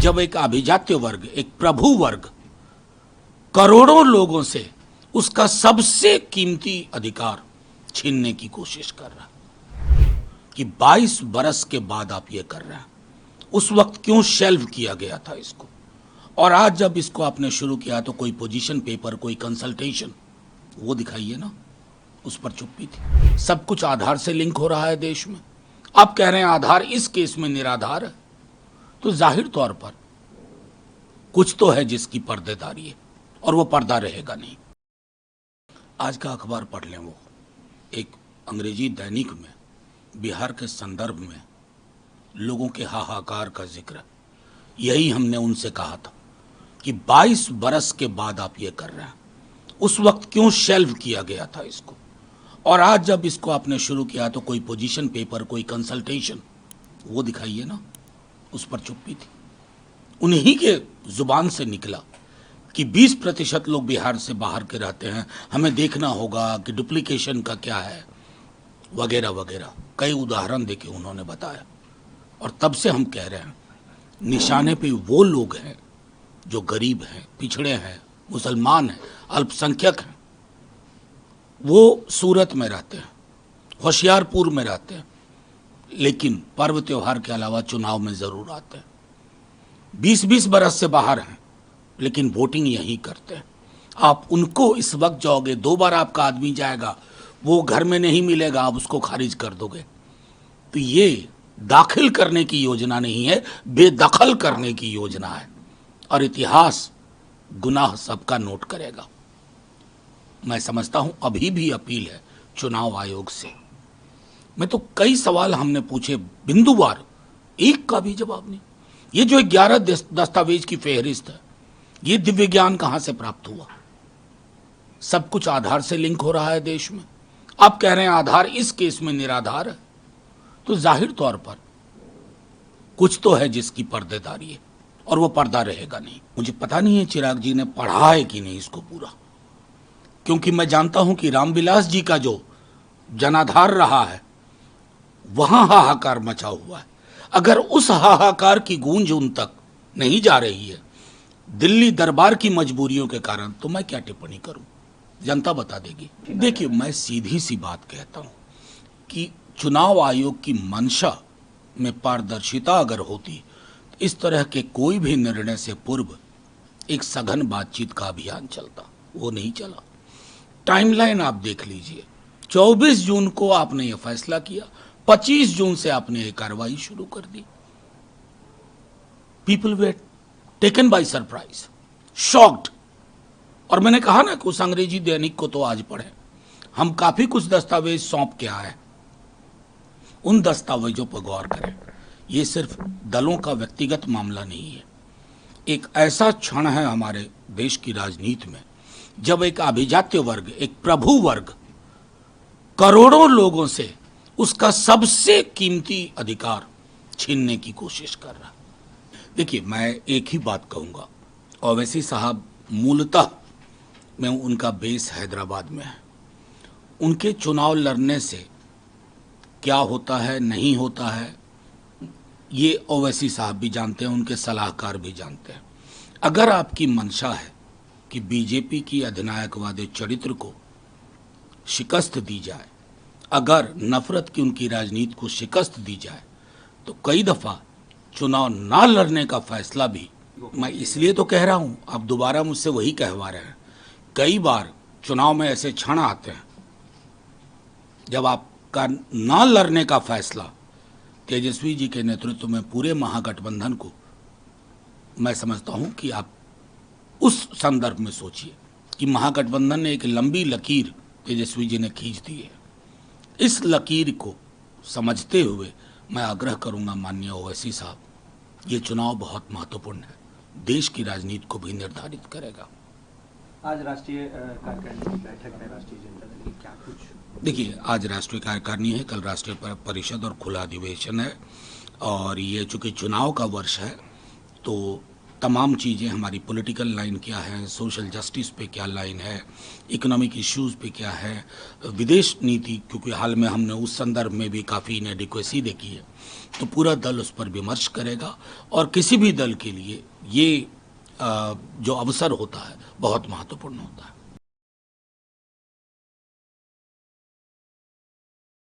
जब एक अभिजात्य वर्ग, एक प्रभु वर्ग करोड़ों लोगों से उसका सबसे कीमती अधिकार छीनने की कोशिश कर रहा है कि 22 बरस के बाद आप ये कर रहे हैं। उस वक्त क्यों शेल्व किया गया था इसको, और आज जब इसको आपने शुरू किया तो कोई पोजीशन पेपर, कोई कंसल्टेशन, वो दिखाइए ना, उस पर चुप्पी थी। सब कुछ आधार से लिंक हो रहा है देश में। आप कह रहे हैं आधार इस केस में निराधार है, तो जाहिर तौर पर कुछ तो है जिसकी पर्देदारी है, और वो पर्दा रहेगा नहीं। आज का अखबार पढ़ लें, वो एक अंग्रेजी दैनिक में बिहार के संदर्भ में लोगों के हाहाकार का जिक्र। यही हमने उनसे कहा था कि 22 बरस के बाद आप ये कर रहे हैं। उस वक्त क्यों शेल्व किया गया था इसको, और आज जब इसको आपने शुरू किया तो कोई पोजीशन पेपर, कोई कंसल्टेशन, वो दिखाइए ना, उस पर चुप्पी थी। उन्हीं के जुबान से निकला कि 20% लोग बिहार से बाहर के रहते हैं, हमें देखना होगा कि डुप्लीकेशन का क्या है, वगैरह वगैरह कई उदाहरण देके उन्होंने बताया। और तब से हम कह रहे हैं निशाने पे वो लोग हैं जो गरीब हैं, पिछड़े हैं, मुसलमान हैं, अल्पसंख्यक हैं। वो सूरत में रहते हैं, होशियारपुर में रहते हैं, लेकिन पर्व त्योहार के अलावा चुनाव में जरूर आते हैं। 20-20 बरस से बाहर हैं, लेकिन वोटिंग यहीं करते हैं। आप उनको इस वक्त जाओगे, 2 बार आपका आदमी जाएगा, वो घर में नहीं मिलेगा, आप उसको खारिज कर दोगे। तो ये दाखिल करने की योजना नहीं है, बेदखल करने की योजना है, और इतिहास गुनाह सबका नोट करेगा। मैं समझता हूं अभी भी अपील है चुनाव आयोग से। मैं तो कई सवाल हमने पूछे, बिंदुवार, एक का भी जवाब नहीं। ये जो 11 दस्तावेज की फेहरिस्त है, ये दिव्य ज्ञान कहां से प्राप्त हुआ? सब कुछ आधार से लिंक हो रहा है देश में। आप कह रहे हैं आधार इस केस में निराधार है, तो जाहिर तौर पर कुछ तो है जिसकी पर्देदारी है, और वो पर्दा रहेगा नहीं। मुझे पता नहीं है चिराग जी ने पढ़ा है कि नहीं इसको पूरा, क्योंकि मैं जानता हूं कि रामविलास जी का जो जनाधार रहा है वहां हाहाकार मचा हुआ है। अगर उस हाहाकार की गूंज उन तक नहीं जा रही है दिल्ली दरबार की मजबूरियों के कारण, तो मैं क्या टिप्पणी करूं, जनता बता देगी। देखिए, मैं सीधी सी बात कहता हूं कि चुनाव आयोग की मंशा में पारदर्शिता अगर होती तो इस तरह के कोई भी निर्णय से पूर्व एक सघन बातचीत का अभियान चलता, वो नहीं चला। टाइमलाइन आप देख लीजिए, 24 जून को आपने यह फैसला किया, 25 जून से आपने ये कार्रवाई शुरू कर दी। People were taken by surprise, shocked. और मैंने कहा ना कि उस अंग्रेजी दैनिक को तो आज पढ़ें, हम काफी कुछ दस्तावेज सौंप के आए, उन दस्तावेजों पर गौर करें। ये सिर्फ दलों का व्यक्तिगत मामला नहीं है, एक ऐसा क्षण है हमारे देश की राजनीति में जब एक अभिजात्य वर्ग, एक प्रभु वर्ग करोड़ों लोगों से उसका सबसे कीमती अधिकार छीनने की कोशिश कर रहा है। देखिए, मैं एक ही बात कहूंगा, ओवैसी साहब मूलतः में उनका बेस हैदराबाद में है। उनके चुनाव लड़ने से क्या होता है, नहीं होता है, ये ओवैसी साहब भी जानते हैं, उनके सलाहकार भी जानते हैं। अगर आपकी मंशा है कि बीजेपी की अधिनायकवादी चरित्र को शिकस्त दी जाए, अगर नफरत की उनकी राजनीति को शिकस्त दी जाए, तो कई दफा चुनाव ना लड़ने का फैसला भी, मैं इसलिए तो कह रहा हूं, आप दोबारा मुझसे वही कहवा रहे हैं। कई बार चुनाव में ऐसे क्षण आते हैं जब आपका ना लड़ने का फैसला तेजस्वी जी के नेतृत्व में पूरे महागठबंधन को, मैं समझता हूं कि आप उस संदर्भ में सोचिए कि महागठबंधन ने एक लंबी लकीर तेजस्वी जी ने खींच दी है। इस लकीर को समझते हुए मैं आग्रह करूंगा माननीय ओवैसी साहब, ये चुनाव बहुत महत्वपूर्ण है, देश की राजनीति को भी निर्धारित करेगा। आज राष्ट्रीय कार्यकारिणी की बैठक है राष्ट्रीय जनता दल की, क्या कुछ? देखिए, आज राष्ट्रीय कार्यकारिणी है, कल राष्ट्रीय परिषद और खुला अधिवेशन है, और ये चूंकि चुनाव का वर्ष है तो तमाम चीज़ें, हमारी पॉलिटिकल लाइन क्या है, सोशल जस्टिस पे क्या लाइन है, इकोनॉमिक इश्यूज़ पे क्या है, विदेश नीति, क्योंकि हाल में हमने उस संदर्भ में भी काफ़ी इनएडिक्वेसी देखी है, तो पूरा दल उस पर विमर्श करेगा। और किसी भी दल के लिए ये जो अवसर होता है बहुत महत्वपूर्ण होता है।